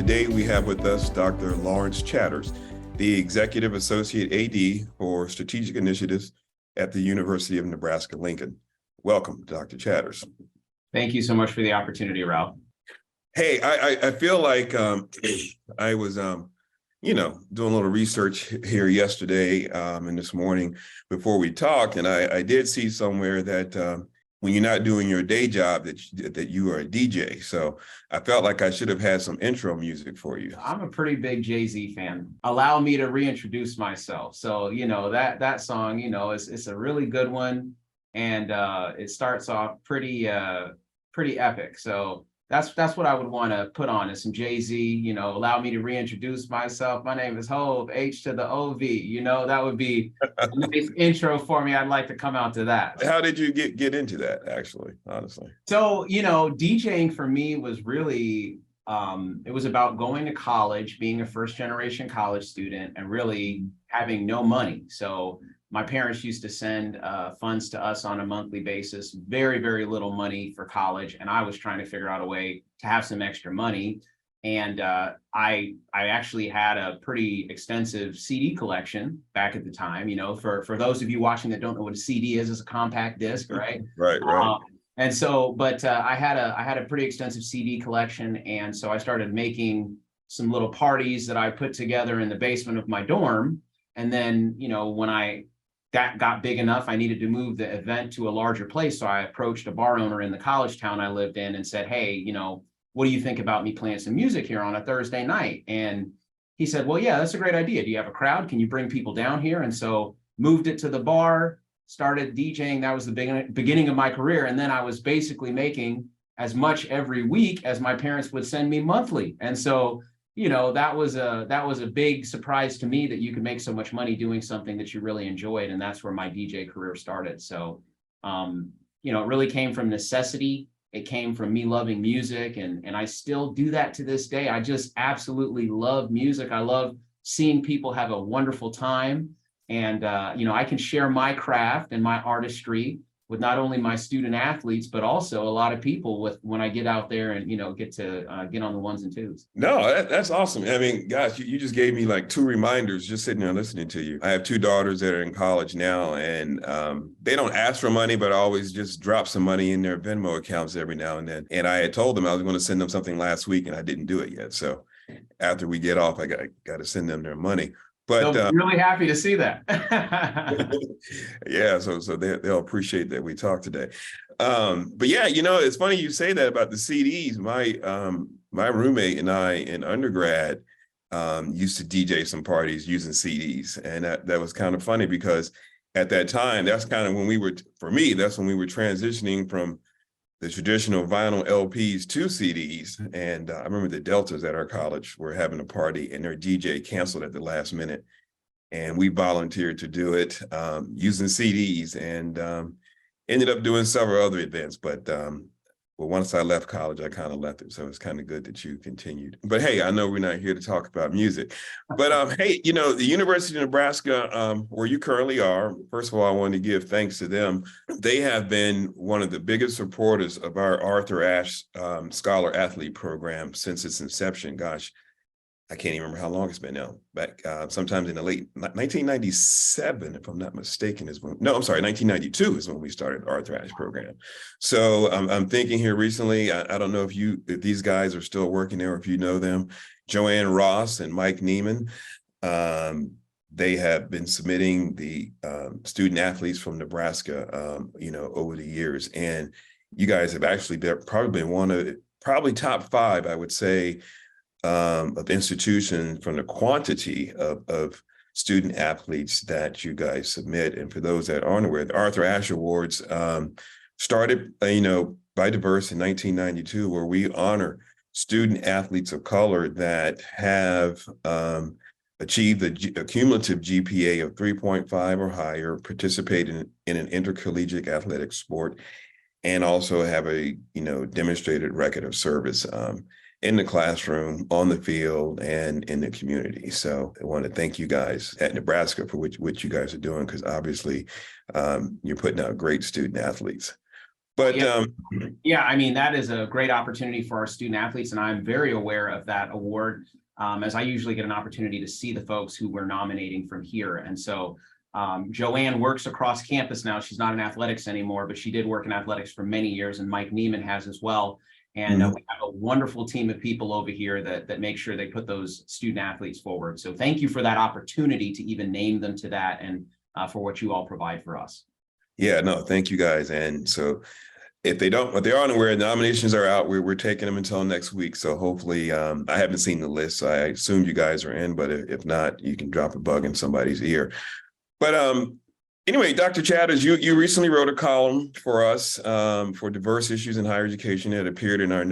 Today we have with us Dr. Lawrence Chatters, the Executive Associate AD for Strategic Initiatives at the University of Nebraska Lincoln. Welcome, Dr. Chatters. Thank you so much for the opportunity, Ralph. Hey, I feel like I was, doing a little research here yesterday and this morning before we talked, and I did see somewhere that when you're not doing your day job, that you are a DJ. So I felt like I should have had some intro music for you. I'm a pretty big Jay-Z fan. Allow me to reintroduce myself. So, that song, it's a really good one. And it starts off pretty epic. So that's what I would want to put on is some Jay-Z, allow me to reintroduce myself. My name is Hove, H to the O-V, that would be a nice intro for me. I'd like to come out to that. How did you get into that, actually, honestly? So, DJing for me was really, it was about going to college, being a first generation college student and really having no money. So my parents used to send funds to us on a monthly basis, very, very little money for college. And I was trying to figure out a way to have some extra money. And I actually had a pretty extensive CD collection back at the time. For those of you watching that don't know what a CD is, it's a compact disc, right? Right. And so, but I had a pretty extensive CD collection. And so I started making some little parties that I put together in the basement of my dorm. And then, when that got big enough, I needed to move the event to a larger place. So I approached a bar owner in the college town I lived in and said, hey, what do you think about me playing some music here on a Thursday night? And he said, well, yeah, that's a great idea. Do you have a crowd? Can you bring people down here? And so moved it to the bar, started DJing. That was the beginning of my career. And then I was basically making as much every week as my parents would send me monthly. And so that was a big surprise to me that you could make so much money doing something that you really enjoyed. And that's where my DJ career started. So, it really came from necessity. It came from me loving music. And I still do that to this day. I just absolutely love music. I love seeing people have a wonderful time. And, I can share my craft and my artistry with not only my student athletes, but also a lot of people when I get out there and, get to get on the ones and twos. No, that's awesome. I mean, gosh, you just gave me like two reminders just sitting there listening to you. I have two daughters that are in college now, and they don't ask for money, but I always just drop some money in their Venmo accounts every now and then. And I had told them I was going to send them something last week, and I didn't do it yet. So after we get off, I got to send them their money. But I'm really happy to see that. Yeah, so they'll appreciate that we talked today. But yeah, it's funny you say that about the CDs. My roommate and I in undergrad used to DJ some parties using CDs, and that was kind of funny because at that time, that's kind of when that's when we were transitioning from the traditional vinyl LPs to CDs. And I remember the Deltas at our college were having a party and their DJ canceled at the last minute. And we volunteered to do it using CDs and ended up doing several other events. But once I left college, I kind of left it. So it's kind of good that you continued. But hey, I know we're not here to talk about music. But hey, the University of Nebraska, where you currently are, first of all, I want to give thanks to them. They have been one of the biggest supporters of our Arthur Ashe Scholar Athlete program since its inception. Gosh, I can't even remember how long it's been now. Back sometimes in the late 1997, if I'm not mistaken, 1992 is when we started the Arthur Ashe program. So I'm thinking here recently, I don't know if these guys are still working there or if you know them, Joanne Ross and Mike Neiman. They have been submitting the student athletes from Nebraska, over the years. And you guys have actually probably been one of probably top five, I would say, of institutions from the quantity of student athletes that you guys submit. And for those that aren't aware, the Arthur Ashe Awards started, by Diverse in 1992, where we honor student athletes of color that have achieved a cumulative GPA of 3.5 or higher, participated in an intercollegiate athletic sport, and also have a demonstrated record of service in the classroom, on the field, and in the community. So I want to thank you guys at Nebraska for what you guys are doing, because obviously you're putting out great student athletes. But Yeah, I mean, that is a great opportunity for our student athletes, and I'm very aware of that award, as I usually get an opportunity to see the folks who we're nominating from here. And so Joanne works across campus now. She's not in athletics anymore, but she did work in athletics for many years, and Mike Neiman has as well. And we have a wonderful team of people over here that make sure they put those student athletes forward. So thank you for that opportunity to even name them to that, and for what you all provide for us. yeah, no, thank you guys. And so if they aren't aware, nominations are out. We're taking them until next week. So hopefully, I haven't seen the list, so I assume you guys are in, but if not, you can drop a bug in somebody's ear. But anyway, Dr. Chatters, you recently wrote a column for us for diverse issues in higher education. It appeared in our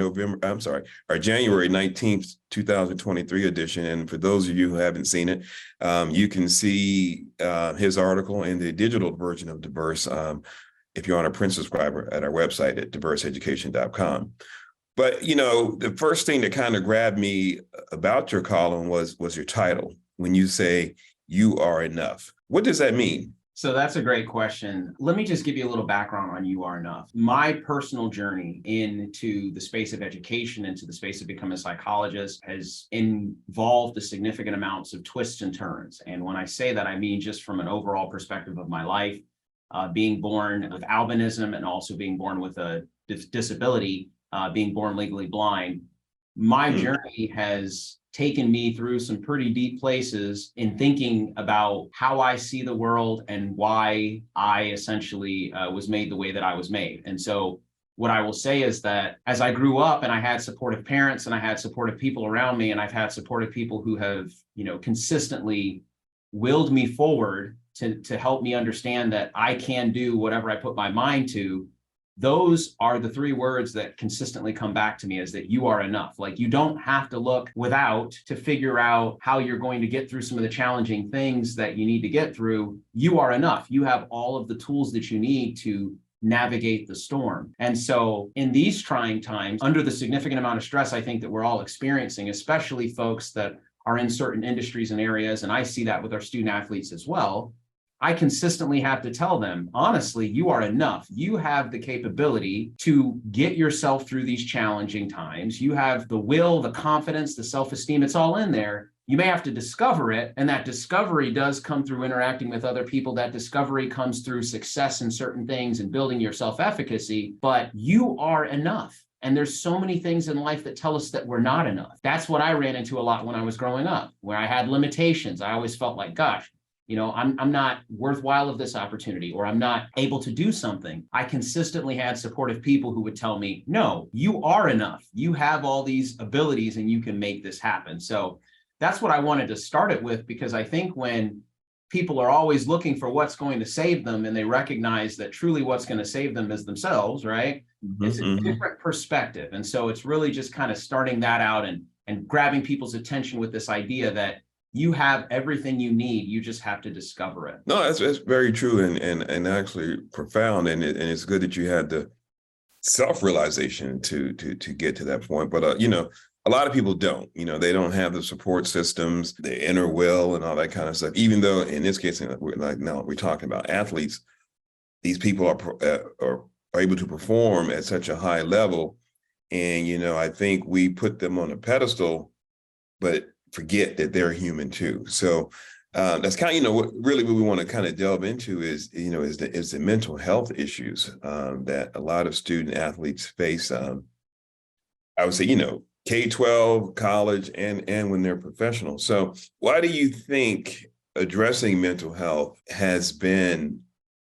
our January 19th, 2023 edition. And for those of you who haven't seen it, you can see his article in the digital version of Diverse if you're on a print subscriber at our website at diverseeducation.com. But, the first thing that kind of grabbed me about your column was your title. When you say you are enough, what does that mean? So that's a great question. Let me just give you a little background on You Are Enough. My personal journey into the space of education, into the space of becoming a psychologist, has involved a significant amounts of twists and turns. And when I say that, I mean just from an overall perspective of my life, being born with albinism and also being born with a disability, being born legally blind. My journey has taken me through some pretty deep places in thinking about how I see the world and why I essentially was made the way that I was made. And so what I will say is that as I grew up and I had supportive parents and I had supportive people around me, and I've had supportive people who have, consistently willed me forward to help me understand that I can do whatever I put my mind to. Those are the three words that consistently come back to me, is that you are enough. Like, you don't have to look without to figure out how you're going to get through some of the challenging things that you need to get through. You are enough. You have all of the tools that you need to navigate the storm. And so in these trying times, under the significant amount of stress I think that we're all experiencing, especially folks that are in certain industries and areas, and I see that with our student athletes as well, I consistently have to tell them, honestly, you are enough. You have the capability to get yourself through these challenging times. You have the will, the confidence, the self-esteem. It's all in there. You may have to discover it. And that discovery does come through interacting with other people. That discovery comes through success in certain things and building your self-efficacy. But you are enough. And there's so many things in life that tell us that we're not enough. That's what I ran into a lot when I was growing up, where I had limitations. I always felt like, gosh, I'm not worthwhile of this opportunity, or I'm not able to do something. I consistently had supportive people who would tell me, no, you are enough. You have all these abilities and you can make this happen. So that's what I wanted to start it with, because I think when people are always looking for what's going to save them, and they recognize that truly what's going to save them is themselves, right? It's a different perspective. And so it's really just kind of starting that out and grabbing people's attention with this idea that you have everything you need. You just have to discover it. No, that's very true and actually profound. And it's good that you had the self-realization to get to that point. But a lot of people don't. They don't have the support systems, the inner will, and all that kind of stuff. Even though in this case, we're talking about athletes, these people are able to perform at such a high level, and I think we put them on a pedestal, but forget that they're human too. So that's kind of, what we want to kind of delve into is the mental health issues that a lot of student athletes face. I would say, K-12, college, and when they're professional. So why do you think addressing mental health has been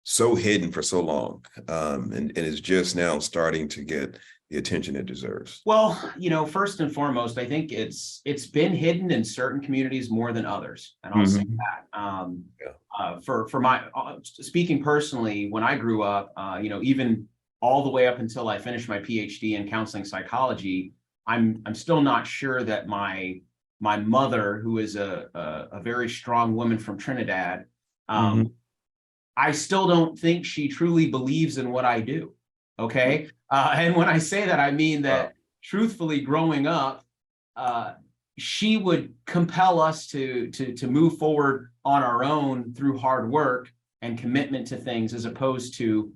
so hidden for so long and is just now starting to get the attention it deserves? Well, first and foremost, I think it's been hidden in certain communities more than others, and I'll say that. For my speaking personally, when I grew up, even all the way up until I finished my PhD in counseling psychology, I'm still not sure that my mother, who is a very strong woman from Trinidad, I still don't think she truly believes in what I do. Okay. And when I say that, I mean that truthfully, growing up, she would compel us to move forward on our own through hard work and commitment to things, as opposed to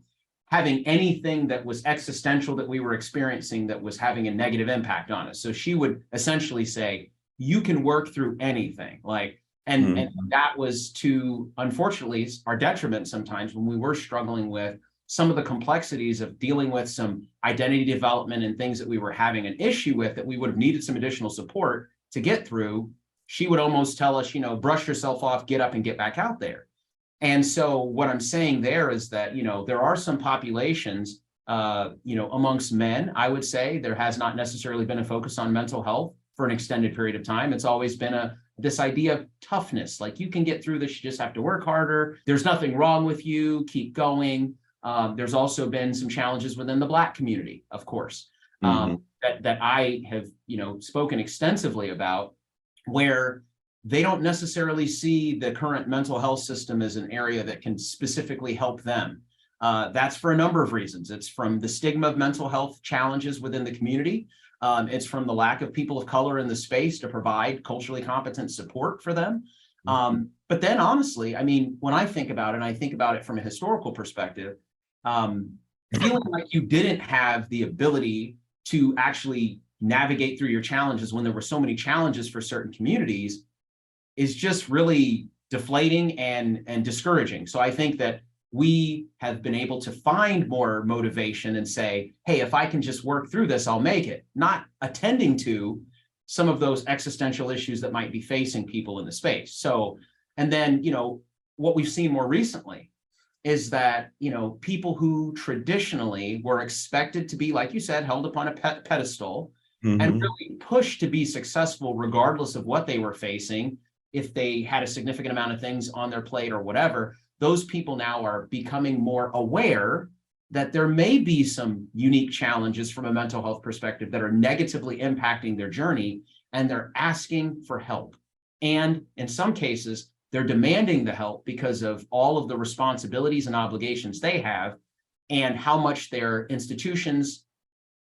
having anything that was existential that we were experiencing that was having a negative impact on us. So she would essentially say, you can work through anything. Like, and that was to, unfortunately, our detriment sometimes when we were struggling with some of the complexities of dealing with some identity development and things that we were having an issue with that we would have needed some additional support to get through. She would almost tell us, brush yourself off, get up and get back out there. And so what I'm saying there is that, there are some populations, amongst men, I would say there has not necessarily been a focus on mental health for an extended period of time. It's always been this idea of toughness, like you can get through this, you just have to work harder. There's nothing wrong with you, keep going. There's also been some challenges within the Black community, of course, that I have, spoken extensively about, where they don't necessarily see the current mental health system as an area that can specifically help them. That's for a number of reasons. It's from the stigma of mental health challenges within the community. It's from the lack of people of color in the space to provide culturally competent support for them. But then honestly, I mean, when I think about it, and I think about it from a historical perspective, feeling like you didn't have the ability to actually navigate through your challenges when there were so many challenges for certain communities is just really deflating and discouraging. So I think that we have been able to find more motivation and say, hey, if I can just work through this, I'll make it, not attending to some of those existential issues that might be facing people in the space. So, and then, what we've seen more recently is that, people who traditionally were expected to be, like you said, held upon a pedestal and really pushed to be successful regardless of what they were facing, if they had a significant amount of things on their plate or whatever, those people now are becoming more aware that there may be some unique challenges from a mental health perspective that are negatively impacting their journey, and they're asking for help. And in some cases, they're demanding the help because of all of the responsibilities and obligations they have and how much their institutions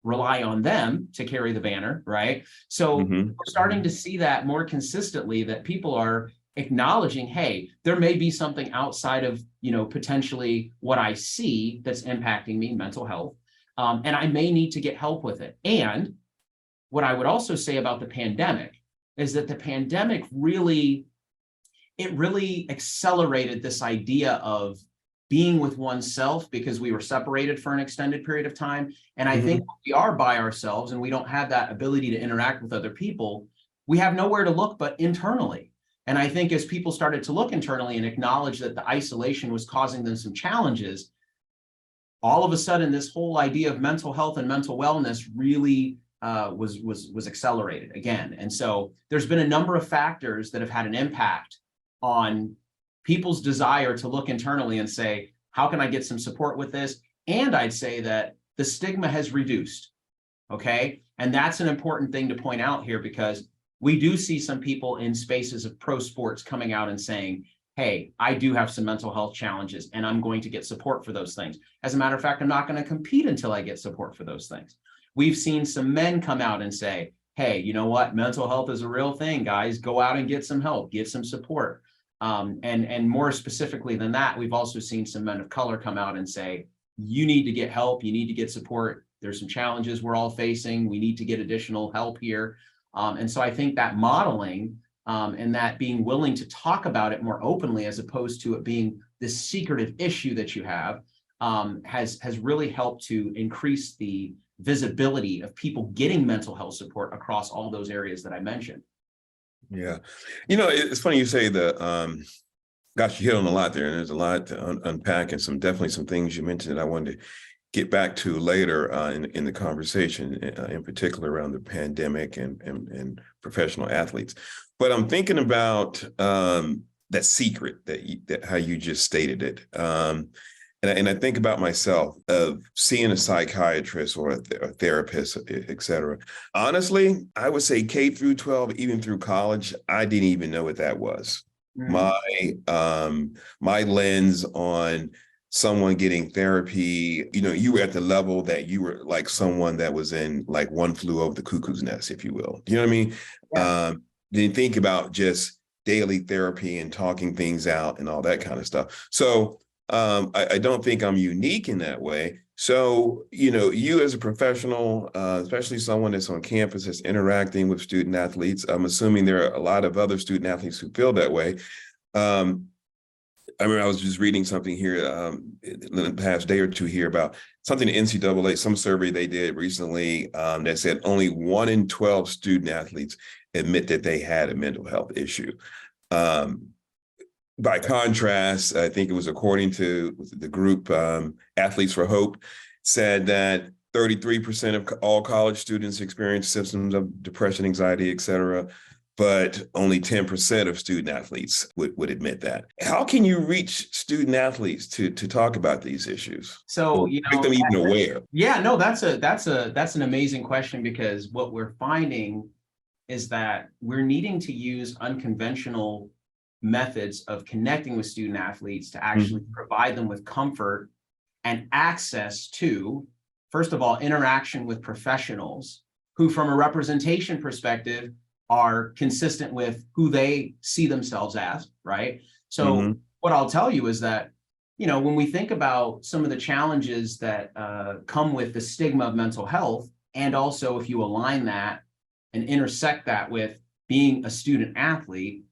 rely on them to carry the banner, right? So we're starting to see that more consistently, that people are acknowledging, hey, there may be something outside of, potentially what I see that's impacting me, mental health, and I may need to get help with it. And what I would also say about the pandemic is that the pandemic really accelerated this idea of being with oneself, because we were separated for an extended period of time. And I think we are by ourselves and we don't have that ability to interact with other people. We have nowhere to look but internally. And I think as people started to look internally and acknowledge that the isolation was causing them some challenges, all of a sudden this whole idea of mental health and mental wellness really was accelerated again. And so there's been a number of factors that have had an impact on people's desire to look internally and say, how can I get some support with this? And I'd say that the stigma has reduced, okay? And that's an important thing to point out here, because we do see some people in spaces of pro sports coming out and saying, hey, I do have some mental health challenges and I'm going to get support for those things. As a matter of fact, I'm not going to compete until I get support for those things. We've seen some men come out and say, hey, you know what? Mental health is a real thing, guys. Go out and get some help, get some support. And more specifically than that, we've also seen some men of color come out and say, you need to get help, you need to get support. There's some challenges we're all facing. We need to get additional help here. And so I think that modeling and that being willing to talk about it more openly, as opposed to it being this secretive issue that you have, has really helped to increase the visibility of people getting mental health support across all those areas that I mentioned. Yeah. It's funny you say gosh, you hit on a lot there, and there's a lot to unpack, and definitely some things you mentioned that I wanted to get back to later in the conversation, in particular around the pandemic and professional athletes. But I'm thinking about that secret that how you just stated it. And I think about myself of seeing a psychiatrist or a therapist, et cetera. Honestly, I would say K through 12, even through college, I didn't even know what that was. My lens on someone getting therapy, you were at the level that you were like someone that was in like One Flew Over the Cuckoo's Nest, if you will. You know what I mean? Yeah. Didn't think about just daily therapy and talking things out and all that kind of stuff. So I don't think I'm unique in that way. So, you know, you as a professional, especially someone that's on campus that's interacting with student athletes, I'm assuming there are a lot of other student athletes who feel that way. Um, I remember I was just reading something here in the past day or two here about something the NCAA, some survey they did recently that said only 1 in 12 student athletes admit that they had a mental health issue. By contrast, I think it was according to the group Athletes for Hope, said that 33% of all college students experience symptoms of depression, anxiety, et cetera, but only 10% of student athletes would admit that. How can you reach student athletes to talk about these issues? So, Or make them even aware? yeah, no, that's an amazing question, because what we're finding is that we're needing to use unconventional methods of connecting with student athletes to actually provide them with comfort and access to, first of all, interaction with professionals who, from a representation perspective, are consistent with who they see themselves as, right? So what I'll tell you is that, you know, when we think about some of the challenges that come with the stigma of mental health, and also if you align that and intersect that with being a student athlete,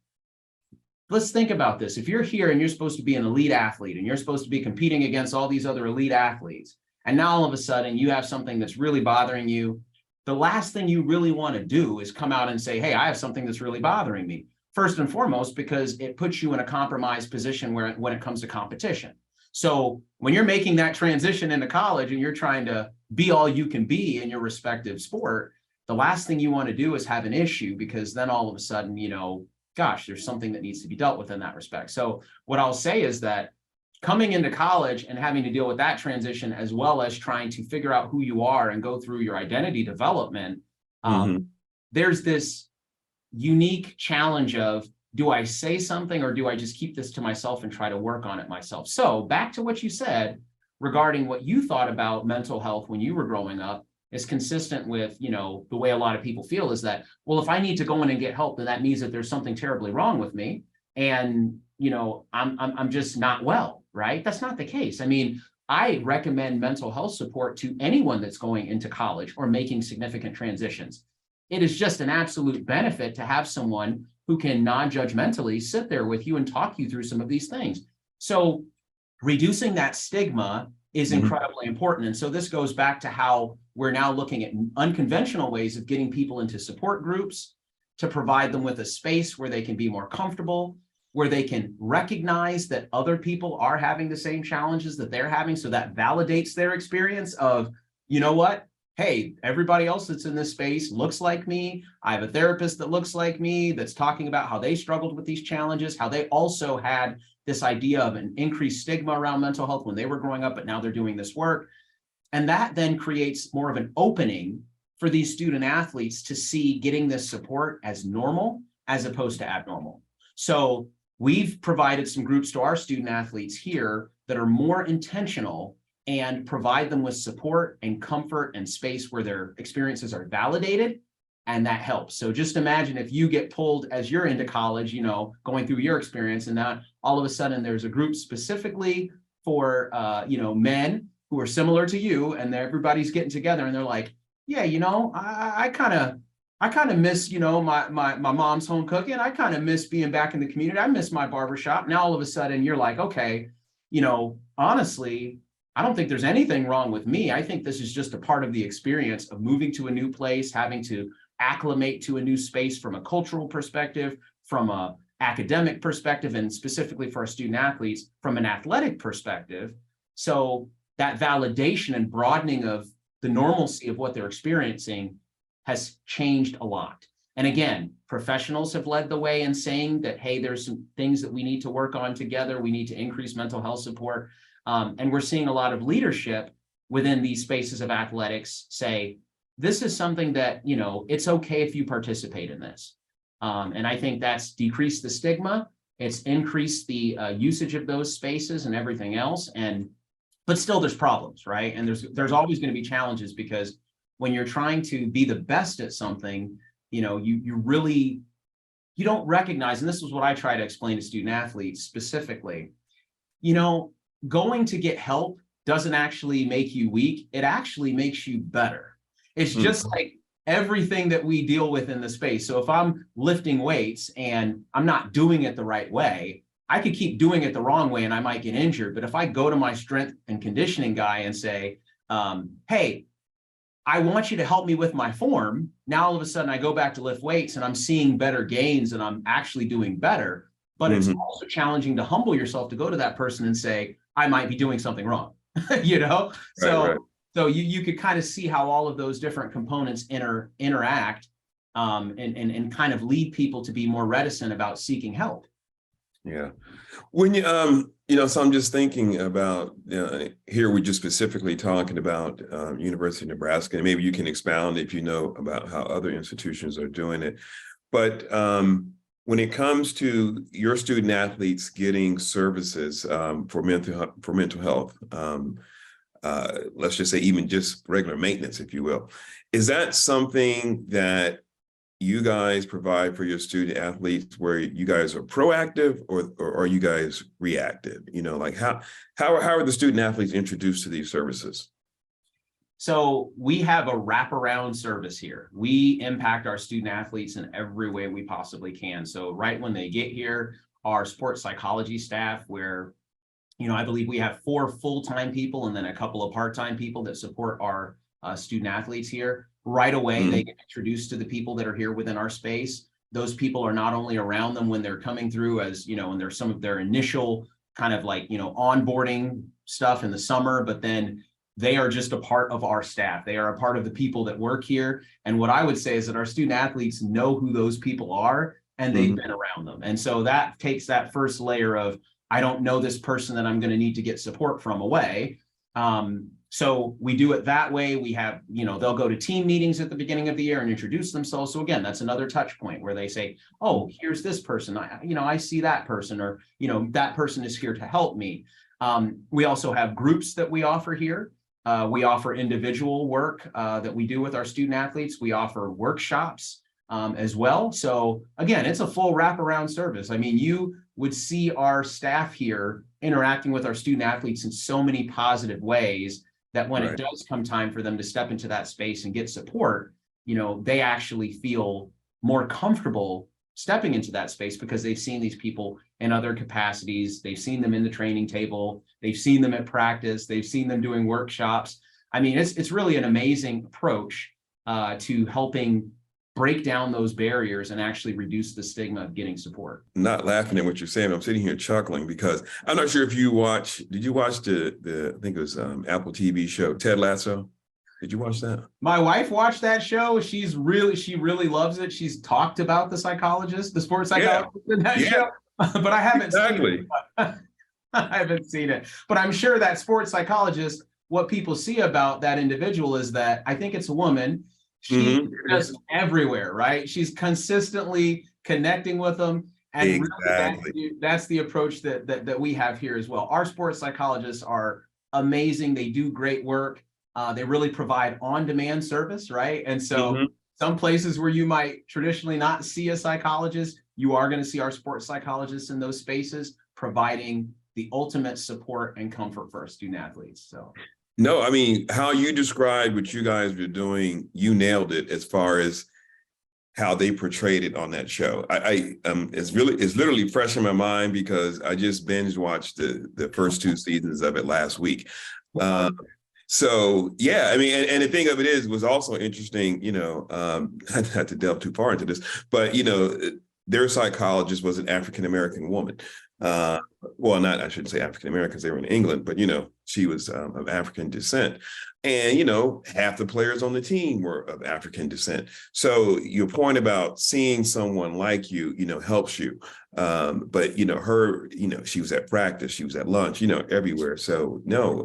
let's think about this. If you're here and you're supposed to be an elite athlete and you're supposed to be competing against all these other elite athletes, and now all of a sudden you have something that's really bothering you, the last thing you really want to do is come out and say, hey, I have something that's really bothering me. First and foremost, because it puts you in a compromised position when it comes to competition. So when you're making that transition into college and you're trying to be all you can be in your respective sport, the last thing you want to do is have an issue, because then all of a sudden, you know, gosh, there's something that needs to be dealt with in that respect. So what I'll say is that coming into college and having to deal with that transition, as well as trying to figure out who you are and go through your identity development, there's this unique challenge of, do I say something or do I just keep this to myself and try to work on it myself? So back to what you said regarding what you thought about mental health when you were growing up, is consistent with, you know, the way a lot of people feel, is that, well, if I need to go in and get help, then that means that there's something terribly wrong with me. And, you know, I'm just not well, right? That's not the case. I mean, I recommend mental health support to anyone that's going into college or making significant transitions. It is just an absolute benefit to have someone who can non-judgmentally sit there with you and talk you through some of these things. So reducing that stigma is incredibly important. And so this goes back to how we're now looking at unconventional ways of getting people into support groups, to provide them with a space where they can be more comfortable, where they can recognize that other people are having the same challenges that they're having. So that validates their experience of, you know what, hey, everybody else that's in this space looks like me. I have a therapist that looks like me, that's talking about how they struggled with these challenges, how they also had this idea of an increased stigma around mental health when they were growing up, but now they're doing this work. And that then creates more of an opening for these student athletes to see getting this support as normal as opposed to abnormal. So we've provided some groups to our student athletes here that are more intentional and provide them with support and comfort and space where their experiences are validated. And that helps. So just imagine if you get pulled as you're into college, you know, going through your experience, and now all of a sudden there's a group specifically for, you know, men who are similar to you, and everybody's getting together and they're like, yeah, you know, I kind of miss, you know, my mom's home cooking. I kind of miss being back in the community. I miss my barbershop. Now all of a sudden you're like, okay, you know, honestly, I don't think there's anything wrong with me. I think this is just a part of the experience of moving to a new place, having to acclimate to a new space from a cultural perspective, from a academic perspective, and specifically for our student athletes from an athletic perspective. So that validation and broadening of the normalcy of what they're experiencing has changed a lot. And again, professionals have led the way in saying that, hey, there's some things that we need to work on together. We need to increase mental health support. And we're seeing a lot of leadership within these spaces of athletics say, this is something that, you know, it's okay if you participate in this. And I think that's decreased the stigma. It's increased the usage of those spaces and everything else. But still there's problems, right? And there's always going to be challenges, because when you're trying to be the best at something, you know, you don't recognize, and this is what I try to explain to student athletes specifically, you know, going to get help doesn't actually make you weak. It actually makes you better. It's just like everything that we deal with in the space. So if I'm lifting weights and I'm not doing it the right way, I could keep doing it the wrong way and I might get injured. But if I go to my strength and conditioning guy and say, hey, I want you to help me with my form. Now, all of a sudden I go back to lift weights and I'm seeing better gains and I'm actually doing better. But it's also challenging to humble yourself to go to that person and say, I might be doing something wrong, you know? Right. So you could kind of see how all of those different components interact and kind of lead people to be more reticent about seeking help. Yeah. When so I'm just thinking about here we're just specifically talking about University of Nebraska, and maybe you can expound if you know about how other institutions are doing it. But when it comes to your student athletes getting services for mental health, let's just say even just regular maintenance, if you will, is that something that you guys provide for your student athletes where you guys are proactive or are you guys reactive? Like how are the student athletes introduced to these services? So we have a wraparound service here. We impact our student athletes in every way we possibly can. So right when they get here, our sports psychology staff, where, I believe we have 4 full-time people and then a couple of part-time people that support our student athletes here. Right away, they get introduced to the people that are here within our space. Those people are not only around them when they're coming through as, and there's some of their initial kind of like, onboarding stuff in the summer, but then they are just a part of our staff. They are a part of the people that work here. And what I would say is that our student athletes know who those people are and they've been around them. And so that takes that first layer of, I don't know this person that I'm going to need to get support from away. So we do it that way. We have, they'll go to team meetings at the beginning of the year and introduce themselves. So again, that's another touch point where they say, oh, here's this person. I see that person, or, that person is here to help me. We also have groups that we offer here. We offer individual work that we do with our student athletes. We offer workshops as well. So again, it's a full wraparound service. I mean, you would see our staff here interacting with our student athletes in so many positive ways that when it does come time for them to step into that space and get support, they actually feel more comfortable stepping into that space because they've seen these people in other capacities. They've seen them in the training table. They've seen them at practice. They've seen them doing workshops. I mean, it's really an amazing approach to helping break down those barriers and actually reduce the stigma of getting support. Not laughing at what you're saying. I'm sitting here chuckling because I'm not sure if did you watch the I think it was Apple TV show, Ted Lasso? Did you watch that? My wife watched that show. She really loves it. She's talked about the sports psychologist in that show, but I haven't seen it. I haven't seen it, but I'm sure that sports psychologist, what people see about that individual is that I think it's a woman. She's just everywhere, right? She's consistently connecting with them. And really that's the approach that we have here as well. Our sports psychologists are amazing. They do great work. They really provide on-demand service, right? And so some places where you might traditionally not see a psychologist, you are going to see our sports psychologists in those spaces, providing the ultimate support and comfort for our student athletes. So. No, I mean, how you described what you guys were doing, you nailed it as far as how they portrayed it on that show. It's literally fresh in my mind because I just binge watched the first 2 seasons of it last week. So yeah, I mean, and the thing of it was also interesting, not to delve too far into this, but their psychologist was an African-American woman. I shouldn't say African-Americans, they were in England, but she was of African descent. And half the players on the team were of African descent. So your point about seeing someone like you, helps you. But her, she was at practice, she was at lunch, everywhere. So no,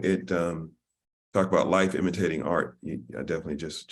talk about life imitating art. I definitely just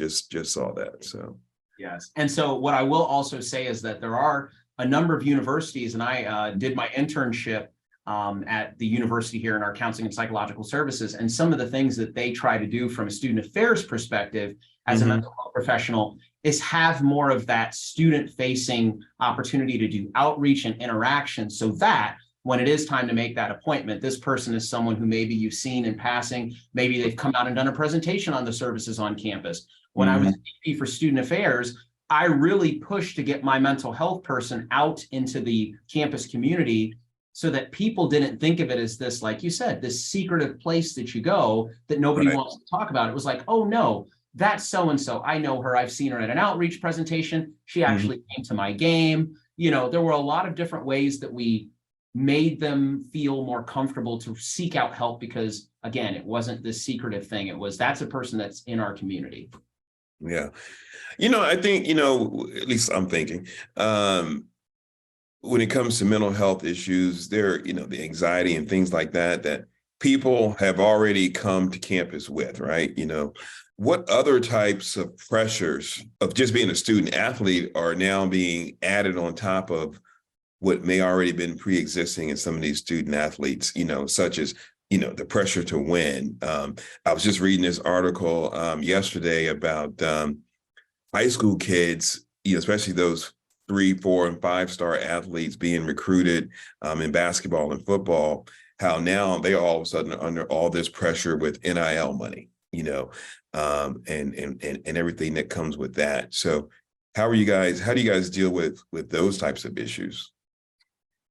saw that. So yes. And so what I will also say is that there are a number of universities, and I did my internship at the university here in our counseling and psychological services. And some of the things that they try to do from a student affairs perspective as a mental health professional is have more of that student facing opportunity to do outreach and interaction so that when it is time to make that appointment, this person is someone who maybe you've seen in passing. Maybe they've come out and done a presentation on the services on campus. When I was VP for student affairs, I really pushed to get my mental health person out into the campus community so that people didn't think of it as this, like you said, this secretive place that you go that nobody wants to talk about. It was like, oh no, that's so-and-so. I know her. I've seen her at an outreach presentation. She actually came to my game. You know, there were a lot of different ways that we made them feel more comfortable to seek out help because, again, it wasn't this secretive thing. It was, that's a person that's in our community. Yeah. You know, I think, you know, at least I'm thinking, when it comes to mental health issues, there, you know, the anxiety and things like that, that people have already come to campus with, right? You know, what other types of pressures of just being a student athlete are now being added on top of what may already been pre-existing in some of these student athletes, you know, such as, you know, the pressure to win. I was just reading this article yesterday about high school kids, you know, especially those 3, 4, and 5-star athletes being recruited in basketball and football, how now they all of a sudden are under all this pressure with NIL money, you know, and everything that comes with that. So how do you guys deal with those types of issues?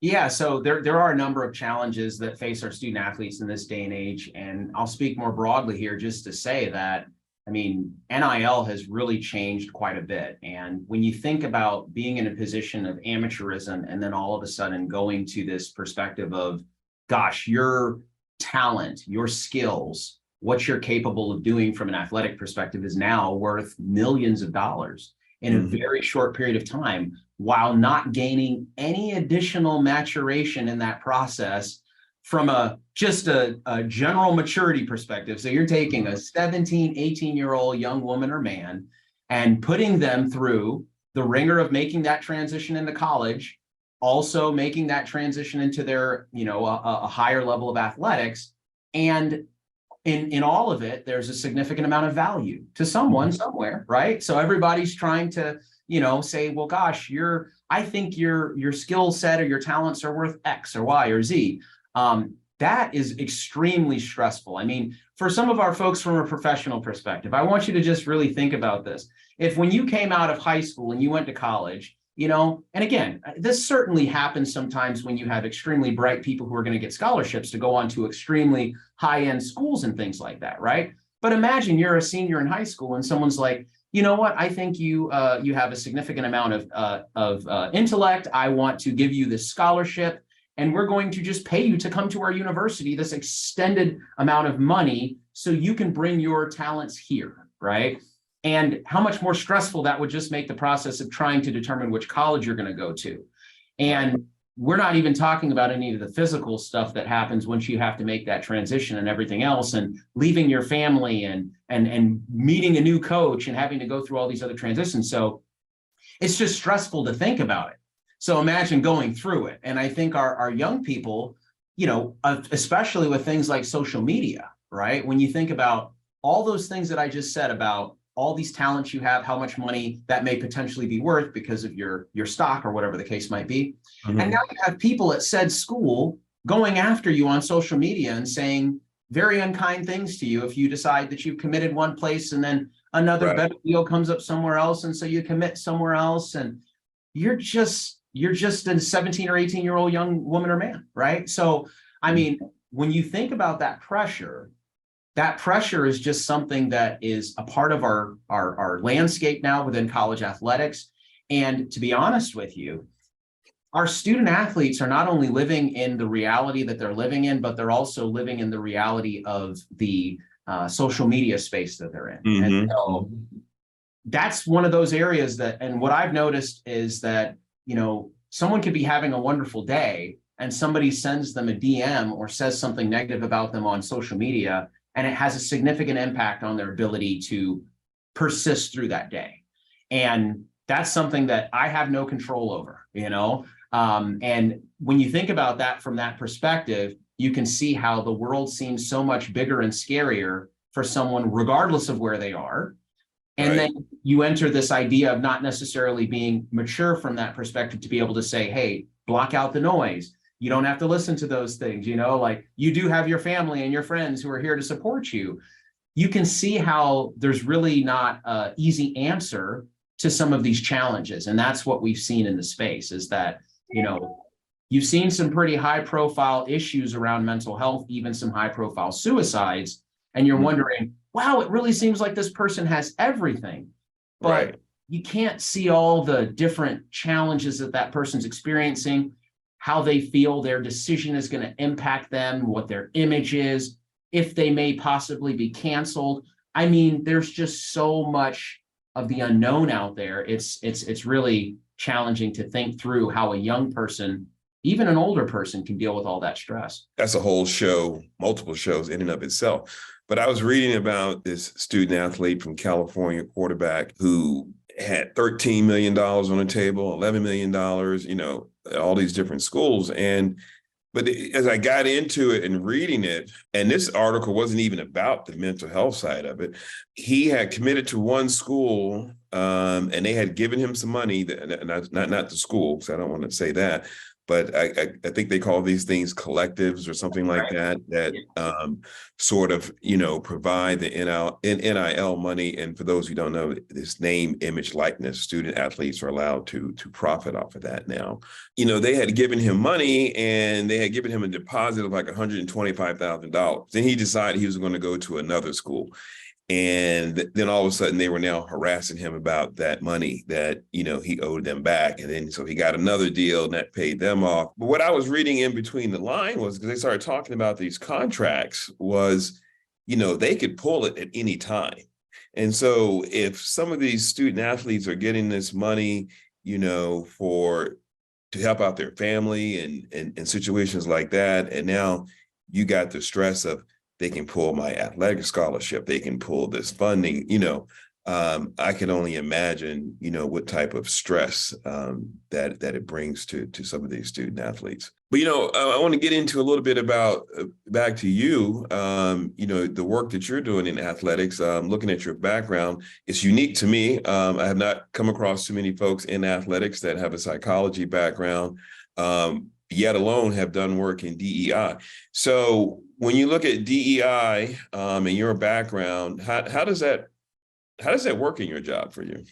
Yeah, so there are a number of challenges that face our student athletes in this day and age. And I'll speak more broadly here just to say that, I mean, NIL has really changed quite a bit. And when you think about being in a position of amateurism and then all of a sudden going to this perspective of, gosh, your talent, your skills, what you're capable of doing from an athletic perspective is now worth millions of dollars in a very short period of time, while not gaining any additional maturation in that process from just a general maturity perspective. So you're taking a 17, 18-year-old young woman or man and putting them through the ringer of making that transition into college, also making that transition into their, you know, a higher level of athletics. And in all of it, there's a significant amount of value to someone somewhere, right? So everybody's trying to, you know, say, well, gosh, I think your skill set or your talents are worth X or Y or Z. That is extremely stressful. I mean, for some of our folks from a professional perspective, I want you to just really think about this. If when you came out of high school and you went to college, you know, and again, this certainly happens sometimes when you have extremely bright people who are going to get scholarships to go on to extremely high-end schools and things like that, right? But imagine you're a senior in high school and someone's like, you know what, I think you have a significant amount of intellect. I want to give you this scholarship, and we're going to just pay you to come to our university, this extended amount of money, so you can bring your talents here, right? And how much more stressful that would just make the process of trying to determine which college you're going to go to. And we're not even talking about any of the physical stuff that happens once you have to make that transition and everything else, and leaving your family and meeting a new coach and having to go through all these other transitions. So it's just stressful to think about it. So imagine going through it. And I think our young people, you know, especially with things like social media, right? When you think about all those things that I just said about all these talents you have, how much money that may potentially be worth because of your stock or whatever the case might be. And now you have people at said school going after you on social media and saying very unkind things to you if you decide that you've committed one place and then another better deal comes up somewhere else, and so you commit somewhere else, and you're just a 17 or 18-year-old young woman or man, right? So, I mean, when you think about that pressure is just something that is a part of our landscape now within college athletics. And to be honest with you, our student athletes are not only living in the reality that they're living in, but they're also living in the reality of the social media space that they're in. And so that's one of those areas that, and what I've noticed is that, you know, someone could be having a wonderful day and somebody sends them a DM or says something negative about them on social media, and it has a significant impact on their ability to persist through that day. And that's something that I have no control over, you know? And when you think about that from that perspective, you can see how the world seems so much bigger and scarier for someone, regardless of where they are. And then you enter this idea of not necessarily being mature from that perspective to be able to say, hey, block out the noise. You don't have to listen to those things, like you do have your family and your friends who are here to support you. You can see how there's really not an easy answer to some of these challenges. And that's what we've seen in the space is that, you've seen some pretty high profile issues around mental health, even some high profile suicides. And you're wondering, wow, it really seems like this person has everything. But you can't see all the different challenges that that person's experiencing, how they feel their decision is going to impact them, what their image is, if they may possibly be canceled. I mean, there's just so much of the unknown out there. It's really challenging to think through how a young person, even an older person, can deal with all that stress. That's a whole show, multiple shows in and of itself. But I was reading about this student athlete from California, quarterback, who had $13 million on the table, $11 million, all these different schools. But as I got into it and reading it, and this article wasn't even about the mental health side of it, he had committed to one school, and they had given him some money, not the school, so I don't want to say that, but I think they call these things collectives or something like that sort of, provide the NIL money. And for those who don't know, this name, image, likeness, student athletes are allowed to profit off of that now. They had given him money and they had given him a deposit of like $125,000. Then he decided he was going to go to another school. And then all of a sudden they were now harassing him about that money that, he owed them back. And then so he got another deal and that paid them off. But what I was reading in between the line was, because they started talking about these contracts, was, they could pull it at any time. And so if some of these student athletes are getting this money, to help out their family and situations like that, and now you got the stress of, they can pull my athletic scholarship, they can pull this funding, I can only imagine, what type of stress that it brings to some of these student athletes. But, I want to get into a little bit about, back to you, the work that you're doing in athletics, looking at your background. It's unique to me. I have not come across too many folks in athletics that have a psychology background, yet alone have done work in DEI. So when you look at DEI and your background, how does that work in your job for you?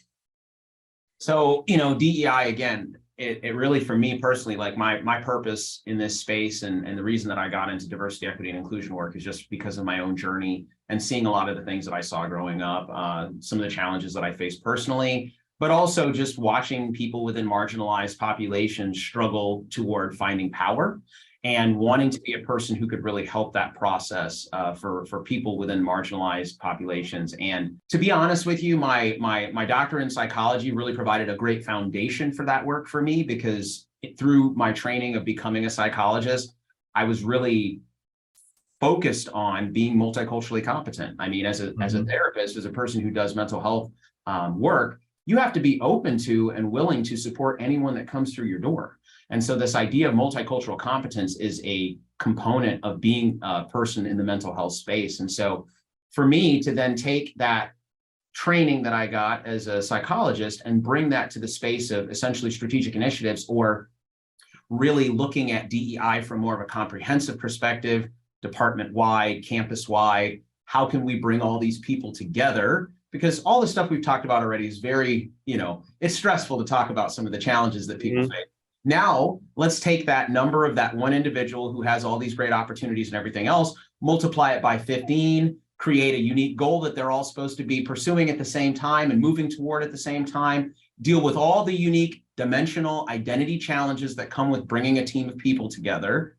So, DEI, again, it really, for me personally, like my purpose in this space and the reason that I got into diversity, equity, and inclusion work is just because of my own journey and seeing a lot of the things that I saw growing up, some of the challenges that I faced personally, but also just watching people within marginalized populations struggle toward finding power and wanting to be a person who could really help that process for people within marginalized populations. And to be honest with you, my doctorate in psychology really provided a great foundation for that work for me, because through my training of becoming a psychologist, I was really focused on being multiculturally competent. I mean, as a therapist, as a person who does mental health work, you have to be open to and willing to support anyone that comes through your door. And so this idea of multicultural competence is a component of being a person in the mental health space. And so for me to then take that training that I got as a psychologist and bring that to the space of essentially strategic initiatives, or really looking at DEI from more of a comprehensive perspective, department-wide, campus-wide, how can we bring all these people together? Because all the stuff we've talked about already is very, it's stressful to talk about some of the challenges that people face. Now, let's take that number of that one individual who has all these great opportunities and everything else, multiply it by 15, create a unique goal that they're all supposed to be pursuing at the same time and moving toward at the same time, deal with all the unique dimensional identity challenges that come with bringing a team of people together.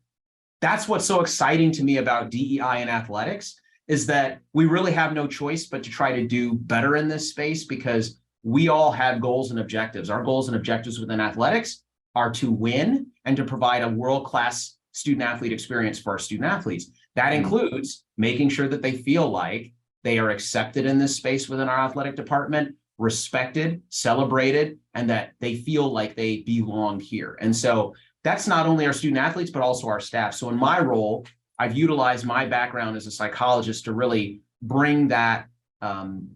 That's what's so exciting to me about DEI and athletics, is that we really have no choice but to try to do better in this space, because we all have goals and objectives. Our goals and objectives within athletics are to win and to provide a world-class student athlete experience for our student athletes. That includes making sure that they feel like they are accepted in this space within our athletic department, respected, celebrated, and that they feel like they belong here. And so that's not only our student athletes, but also our staff. So in my role, I've utilized my background as a psychologist to really bring that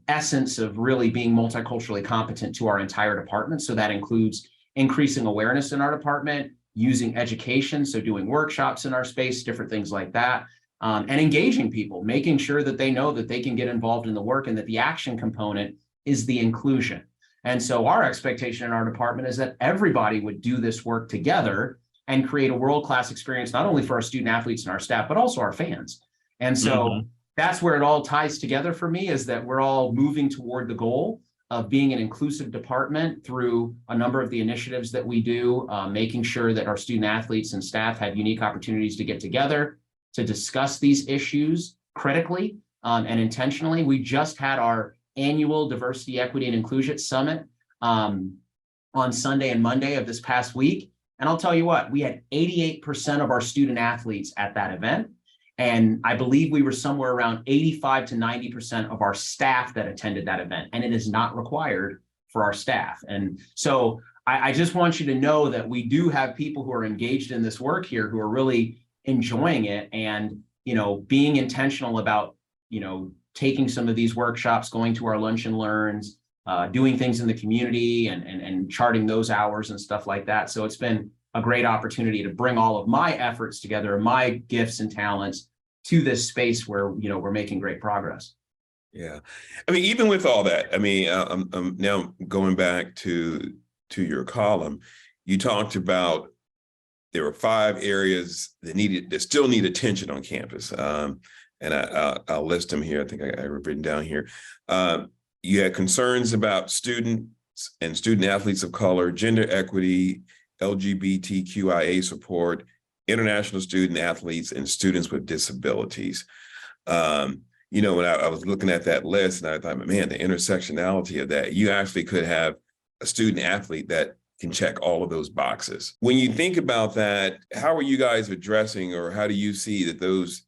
essence of really being multiculturally competent to our entire department. So that includes increasing awareness in our department, using education, so doing workshops in our space, different things like that, and engaging people, making sure that they know that they can get involved in the work and that the action component is the inclusion. And so our expectation in our department is that everybody would do this work together and create a world-class experience, not only for our student athletes and our staff, but also our fans. And so that's where it all ties together for me, is that we're all moving toward the goal of being an inclusive department through a number of the initiatives that we do, making sure that our student athletes and staff have unique opportunities to get together, to discuss these issues critically and intentionally. We just had our annual Diversity, Equity, and Inclusion Summit on Sunday and Monday of this past week. And I'll tell you what, we had 88% of our student athletes at that event. And I believe we were somewhere around 85 to 90% of our staff that attended that event. And it is not required for our staff. And so I just want you to know that we do have people who are engaged in this work here, who are really enjoying it and, being intentional about, taking some of these workshops, going to our lunch and learns, doing things in the community and charting those hours and stuff like that. So it's been a great opportunity to bring all of my efforts together, my gifts and talents to this space where, we're making great progress. Yeah. I mean, even with all that, I mean, I'm now going back to your column, you talked about there were 5 areas that still need attention on campus. And I'll list them here. I think I have written down here. You had concerns about students and student athletes of color, gender equity, LGBTQIA support, international student athletes, and students with disabilities. When I was looking at that list, and I thought, man, the intersectionality of that, you actually could have a student athlete that can check all of those boxes. When you think about that, how are you guys addressing, or how do you see that those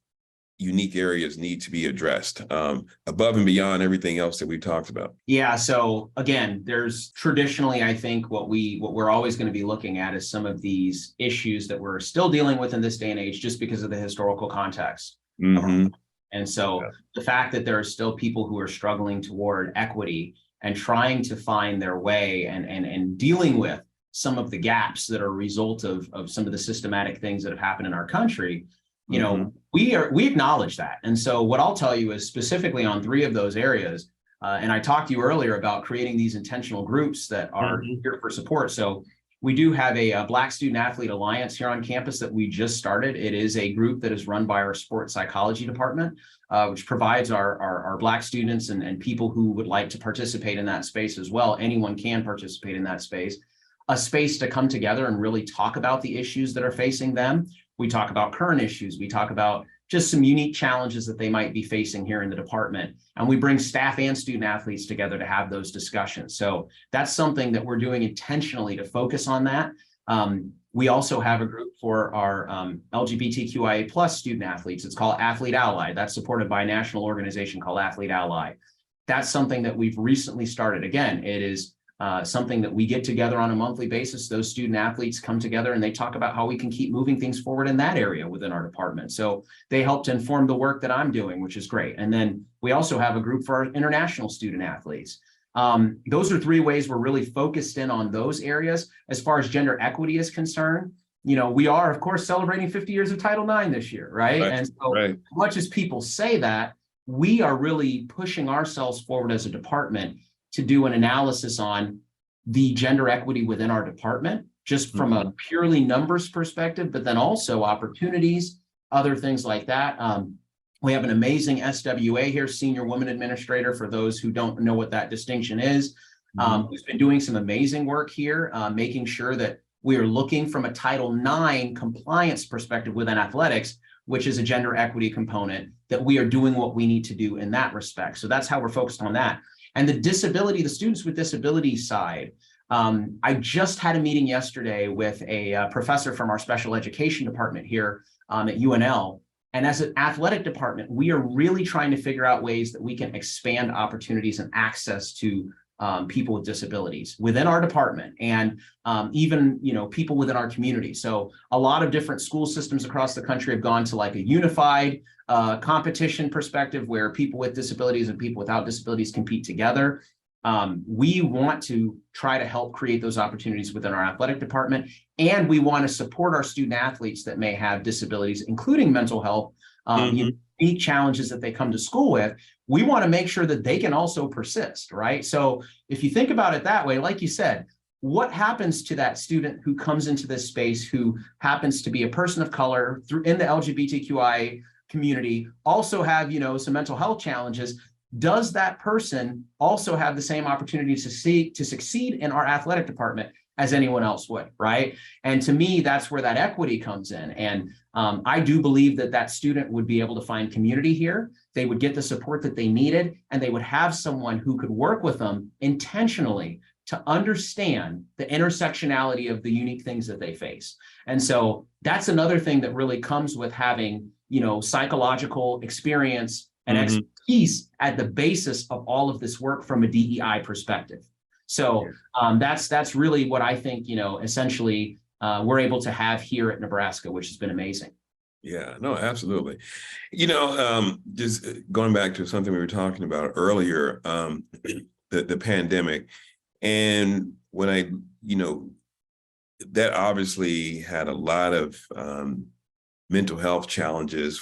unique areas need to be addressed above and beyond everything else that we talked about? Yeah. So again, there's traditionally, I think what we're always going to be looking at is some of these issues that we're still dealing with in this day and age, just because of the historical context. And so the fact that there are still people who are struggling toward equity and trying to find their way and dealing with some of the gaps that are a result of some of the systematic things that have happened in our country, we acknowledge that. And so what I'll tell you is specifically on 3 of those areas, and I talked to you earlier about creating these intentional groups that are here for support. So we do have a Black Student Athlete Alliance here on campus that we just started. It is a group that is run by our sports psychology department, which provides our Black students and people who would like to participate in that space as well. Anyone can participate in that space, a space to come together and really talk about the issues that are facing them. We talk about current issues. We talk about just some unique challenges that they might be facing here in the department. And we bring staff and student athletes together to have those discussions. So that's something that we're doing intentionally to focus on that. We also have a group for our LGBTQIA plus student athletes. It's called Athlete Ally. That's supported by a national organization called Athlete Ally. That's something that we've recently started. Again, it is something that we get together on a monthly basis. Those student athletes come together and they talk about how we can keep moving things forward in that area within our department. So they help to inform the work that I'm doing, which is great. And then we also have a group for our international student athletes. Those are 3 ways we're really focused in on those areas. As far as gender equity is concerned, we are, of course, celebrating 50 years of Title IX this year, right? And so as much as people say that, we are really pushing ourselves forward as a department to do an analysis on the gender equity within our department, just from a purely numbers perspective, but then also opportunities, other things like that. We have an amazing SWA here, Senior Woman Administrator, for those who don't know what that distinction is, who's been doing some amazing work here, making sure that we are looking from a Title IX compliance perspective within athletics, which is a gender equity component, that we are doing what we need to do in that respect. So that's how we're focused on that. And the students with disabilities side, I just had a meeting yesterday with a professor from our special education department here at UNL. And as an athletic department, we are really trying to figure out ways that we can expand opportunities and access to people with disabilities within our department, and even people within our community. So a lot of different school systems across the country have gone to like a unified competition perspective where people with disabilities and people without disabilities compete together. We want to try to help create those opportunities within our athletic department, and we want to support our student athletes that may have disabilities, including mental health, unique challenges that they come to school with. We want to make sure that they can also persist, right? So if you think about it that way, like you said, what happens to that student who comes into this space who happens to be a person of color in the LGBTQI community, also have, some mental health challenges? Does that person also have the same opportunity to succeed in our athletic department as anyone else would, right? And to me, that's where that equity comes in. And I do believe that that student would be able to find community here. They would get the support that they needed, and they would have someone who could work with them intentionally to understand the intersectionality of the unique things that they face. And so that's another thing that really comes with having, psychological experience and expertise at the basis of all of this work from a DEI perspective. So that's really what I think, essentially we're able to have here at Nebraska, which has been amazing. Yeah, no, absolutely. Just going back to something we were talking about earlier, the pandemic, and when that obviously had a lot of mental health challenges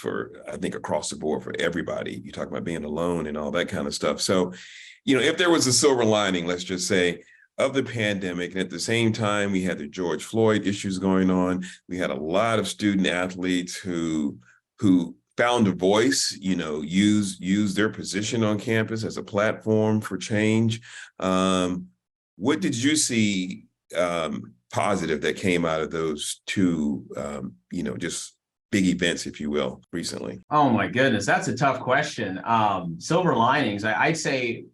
I think across the board for everybody. You talk about being alone and all that kind of stuff. So, if there was a silver lining, let's just say, of the pandemic, and at the same time, we had the George Floyd issues going on. We had a lot of student athletes who found a voice, use their position on campus as a platform for change. What did you see positive that came out of those two, just big events, if you will, recently? Oh my goodness, that's a tough question. Silver linings, I'd say,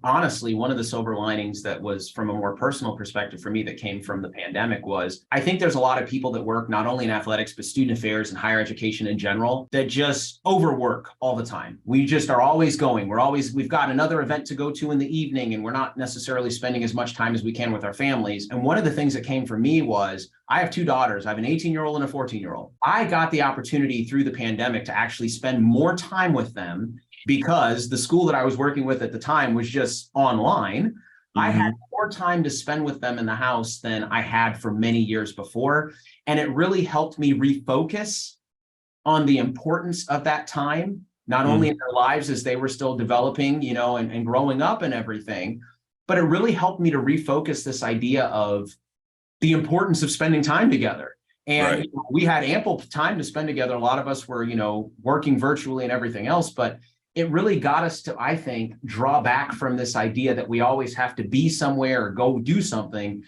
honestly, one of the silver linings that was from a more personal perspective for me that came from the pandemic was, I think there's a lot of people that work not only in athletics, but student affairs and higher education in general that just overwork all the time. We just are always going. We've got another event to go to in the evening, and we're not necessarily spending as much time as we can with our families. And one of the things that came for me was, I have two daughters. I have an 18-year-old and a 14-year-old. I got the opportunity through the pandemic to actually spend more time with them because the school that I was working with at the time was just online. I had more time to spend with them in the house than I had for many years before. And it really helped me refocus on the importance of that time, not only in their lives as they were still developing, and growing up and everything, but it really helped me to refocus this idea of the importance of spending time together. And we had ample time to spend together. A lot of us were, working virtually and everything else, but it really got us to, I think, draw back from this idea that we always have to be somewhere or go do something.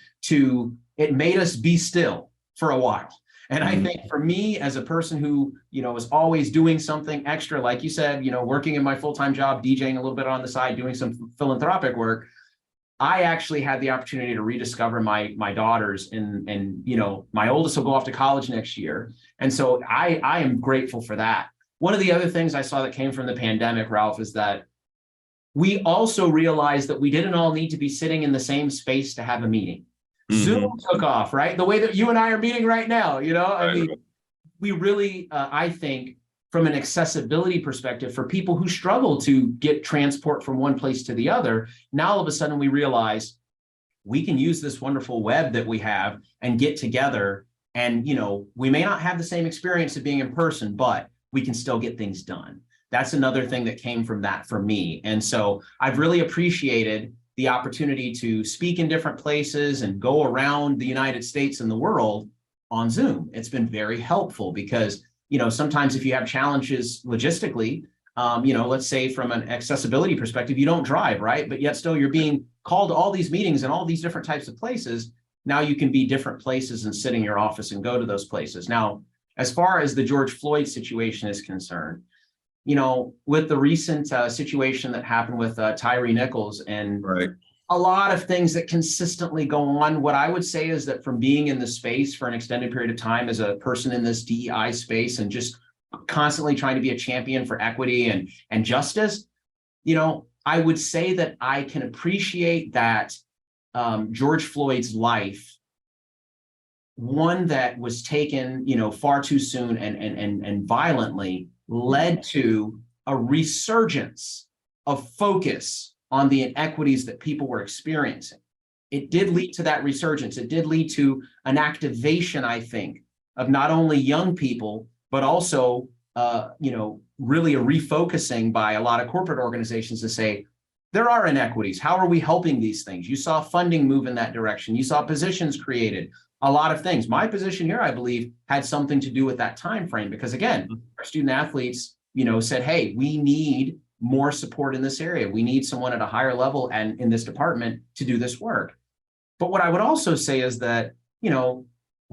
It made us be still for a while. And I think for me, as a person who, is always doing something extra, like you said, working in my full-time job, DJing a little bit on the side, doing some philanthropic work, I actually had the opportunity to rediscover my daughters, and my oldest will go off to college next year. And so I am grateful for that. One of the other things I saw that came from the pandemic, Ralph, is that we also realized that we didn't all need to be sitting in the same space to have a meeting. Zoom took off, right? The way that you and I are meeting right now, we really, I think, from an accessibility perspective, for people who struggle to get transport from one place to the other, now all of a sudden we realize we can use this wonderful web that we have and get together. And, we may not have the same experience of being in person, but we can still get things done. That's another thing that came from that for me. And so I've really appreciated the opportunity to speak in different places and go around the United States and the world on Zoom. It's been very helpful because sometimes if you have challenges logistically, let's say from an accessibility perspective, you don't drive, right? But yet still you're being called to all these meetings and all these different types of places. Now you can be different places and sit in your office and go to those places. Now, as far as the George Floyd situation is concerned, with the recent situation that happened with Tyree Nichols and a lot of things that consistently go on. What I would say is that from being in the space for an extended period of time as a person in this DEI space and just constantly trying to be a champion for equity and justice, I would say that I can appreciate that George Floyd's life, one that was taken, far too soon and violently, led to a resurgence of focus on the inequities that people were experiencing. It did lead to that resurgence. It did lead to an activation, I think, of not only young people, but also, really a refocusing by a lot of corporate organizations to say, there are inequities. How are we helping these things? You saw funding move in that direction. You saw positions created, a lot of things. My position here, I believe, had something to do with that time frame because, again, our student athletes, said, hey, we need more support in this area. We need someone at a higher level and in this department to do this work. But what I would also say is that,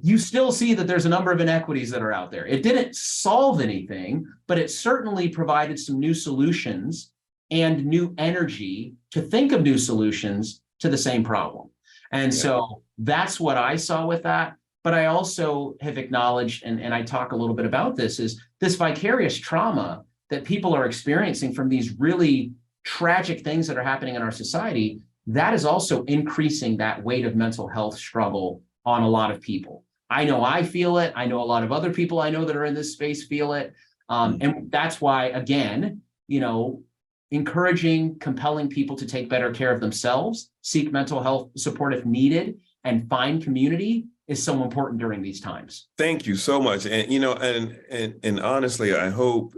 you still see that there's a number of inequities that are out there. It didn't solve anything, but it certainly provided some new solutions and new energy to think of new solutions to the same problem. And so that's what I saw with that. But I also have acknowledged, and I talk a little bit about this, is this vicarious trauma that people are experiencing from these really tragic things that are happening in our society. That is also increasing that weight of mental health struggle on a lot of people. I know I feel it. I know a lot of other people I know that are in this space feel it. And that's why, again, encouraging, compelling people to take better care of themselves, seek mental health support if needed, and find community is so important during these times. Thank you so much. And, and honestly, I hope,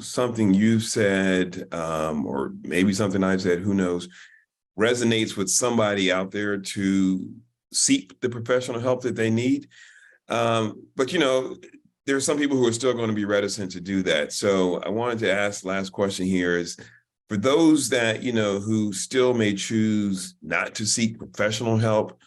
something you've said, or maybe something I've said, who knows, resonates with somebody out there to seek the professional help that they need. But, there are some people who are still going to be reticent to do that. So I wanted to ask, last question here is, for those that, who still may choose not to seek professional help,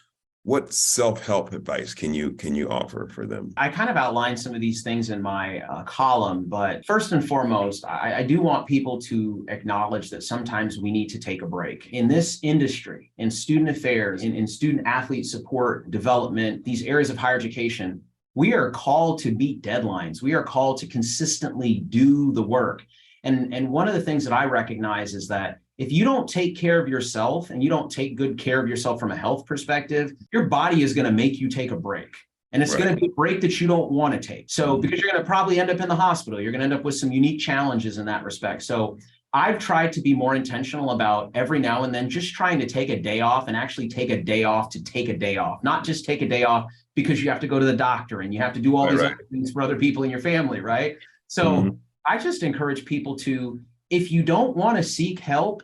what self-help advice can you offer for them? I kind of outlined some of these things in my column, but first and foremost, I do want people to acknowledge that sometimes we need to take a break. In this industry, in student affairs, in student athlete support, development, these areas of higher education, we are called to meet deadlines. We are called to consistently do the work. And one of the things that I recognize is that if you don't take care of yourself and you don't take good care of yourself from a health perspective, your body is going to make you take a break. And it's going to be a break that you don't want to take. So because you're going to probably end up in the hospital, you're going to end up with some unique challenges in that respect. So I've tried to be more intentional about every now and then just trying to take a day off and actually take a day off to take a day off, not just take a day off because you have to go to the doctor and you have to do all these other things for other people in your family, right? So I just encourage people to, if you don't want to seek help,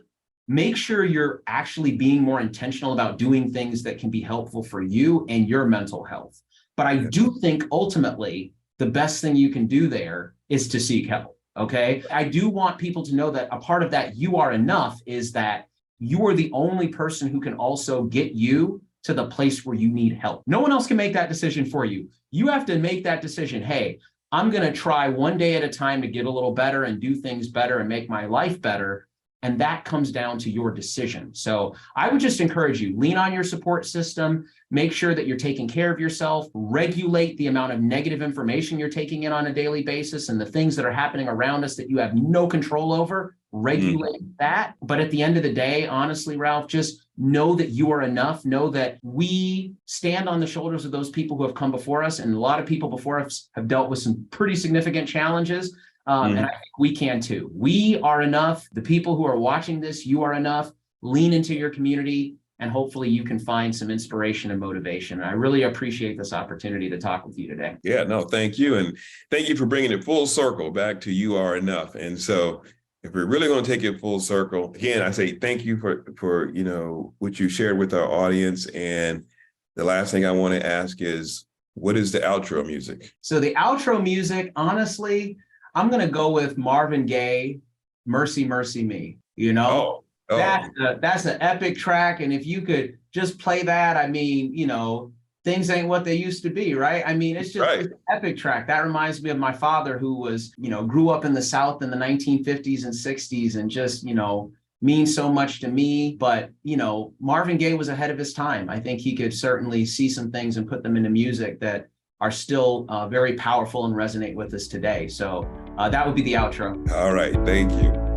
make sure you're actually being more intentional about doing things that can be helpful for you and your mental health. But I do think ultimately the best thing you can do there is to seek help. Okay. I do want people to know that a part of that you are enough is that you are the only person who can also get you to the place where you need help. No one else can make that decision for you. You have to make that decision. Hey, I'm going to try one day at a time to get a little better and do things better and make my life better. And that comes down to your decision. So I would just encourage you, lean on your support system, make sure that you're taking care of yourself, regulate the amount of negative information you're taking in on a daily basis and the things that are happening around us that you have no control over, regulate that. But at the end of the day, honestly, Ralph, just know that you are enough. Know that we stand on the shoulders of those people who have come before us. And a lot of people before us have dealt with some pretty significant challenges. And I think we can too. We are enough. The people who are watching this, you are enough. Lean into your community and hopefully you can find some inspiration and motivation. And I really appreciate this opportunity to talk with you today. Yeah, no, thank you. And thank you for bringing it full circle back to you are enough. And so if we're really going to take it full circle, again, I say thank you for what you shared with our audience. And the last thing I want to ask is, what is the outro music? So the outro music, honestly, I'm going to go with Marvin Gaye, Mercy, Mercy Me. That's an epic track. And if you could just play that, I mean, things ain't what they used to be, right? I mean, it's just it's an epic track. That reminds me of my father who was, grew up in the South in the 1950s and 60s and just, means so much to me. But, Marvin Gaye was ahead of his time. I think he could certainly see some things and put them into music that are still very powerful and resonate with us today. So that would be the outro. All right. Thank you.